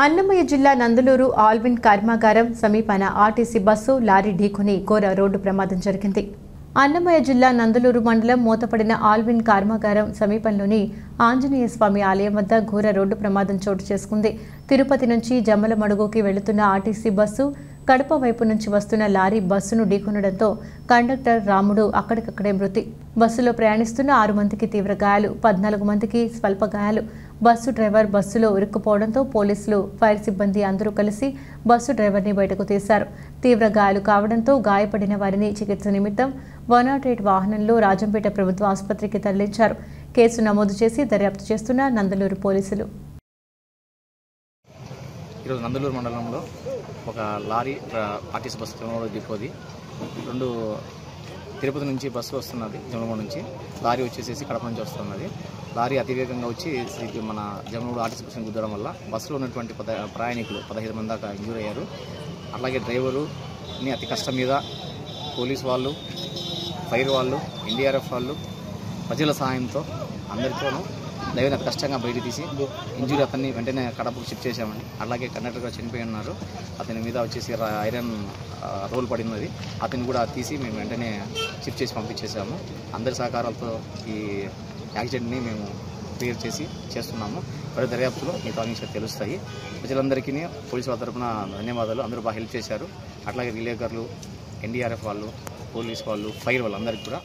అన్నమయ్య జిల్లా నందలూరు ఆల్విన్ కర్మాగారం సమీపాన ఆర్టీసీ బస్సు లారీ ఢీకొని ఘోర రోడ్డు ప్రమాదం జరిగింది. అన్నమయ్య జిల్లా నందలూరు మండలం మూతపడిన ఆల్విన్ కర్మాగారం సమీపంలోని ఆంజనేయ స్వామి ఆలయం వద్ద ఘోర రోడ్డు ప్రమాదం చోటు చేసుకుంది. తిరుపతి నుంచి జమ్మలమడుగుకి వెళుతున్న ఆర్టీసీ బస్సు కడప వైపు నుంచి వస్తున్న లారీ బస్సును ఢీకొనడంతో కండక్టర్ రాముడు అక్కడికక్కడే మృతి. బస్సులో ప్రయాణిస్తున్న 6 మందికి తీవ్ర గాయాలు, 14 మందికి స్వల్ప గాయాలు. బస్సు డ్రైవర్ బస్సులో ఇరుక్కుపోవడంతో పోలీసులు, ఫైర్ సిబ్బంది అందరూ కలిసి బస్సు డ్రైవర్ని బయటకు తీశారు. తీవ్ర గాయాలు కావడంతో గాయపడిన వారిని చికిత్స నిమిత్తం 108 వాహనంలో రాజంపేట ప్రభుత్వ ఆసుపత్రికి తరలించారు. కేసు నమోదు చేసి దర్యాప్తు చేస్తున్న నందలూరు పోలీసులు. ఈరోజు నందలూరు మండలంలో ఒక లారీ ఆర్టీసీ బస్సు జమలమడుగు డిపోది 2 తిరుపతి నుంచి బస్సు వస్తున్నది. జమలమడుగు నుంచి లారీ వచ్చేసి కడప నుంచి వస్తున్నది. లారీ అతివేగంగా వచ్చి మన జమలమడుగు ఆర్టీసీ బస్సును గుద్దడం వల్ల బస్సులో ఉన్నటువంటి ప్రయాణికులు 15 మంది దాకా ఇంజూర్ అయ్యారు. అలాగే డ్రైవరుని అతి కష్టం మీద పోలీసు వాళ్ళు, ఫైర్ వాళ్ళు, ఎన్డీఆర్ఎఫ్ వాళ్ళు ప్రజల సహాయంతో అందరితోనూ డ్రైవర్ని అతి కష్టంగా బయట తీసి ఇంజూరీ అతన్ని వెంటనే కడపకు షిఫ్ట్ చేశామండి. అలాగే కండక్టర్గా చనిపోయి ఉన్నారు. అతని మీద వచ్చేసి ఐరన్ రోల్ పడినది. అతన్ని కూడా తీసి మేము వెంటనే షిఫ్ట్ చేసి పంపించేసాము. అందరి సహకారాలతో ఈ యాక్సిడెంట్ని మేము క్లియర్ చేస్తున్నాము. వారి దర్యాప్తులో మిగతా విషయాలు తెలుస్తాయి. ప్రజలందరికీ పోలీసు వారి తరఫున ధన్యవాదాలు. అందరూ బాగా హెల్ప్ చేశారు. అట్లాగే విలేకరులు, ఎన్డీఆర్ఎఫ్ వాళ్ళు, పోలీసు వాళ్ళు, ఫైర్ వాళ్ళు అందరికీ కూడా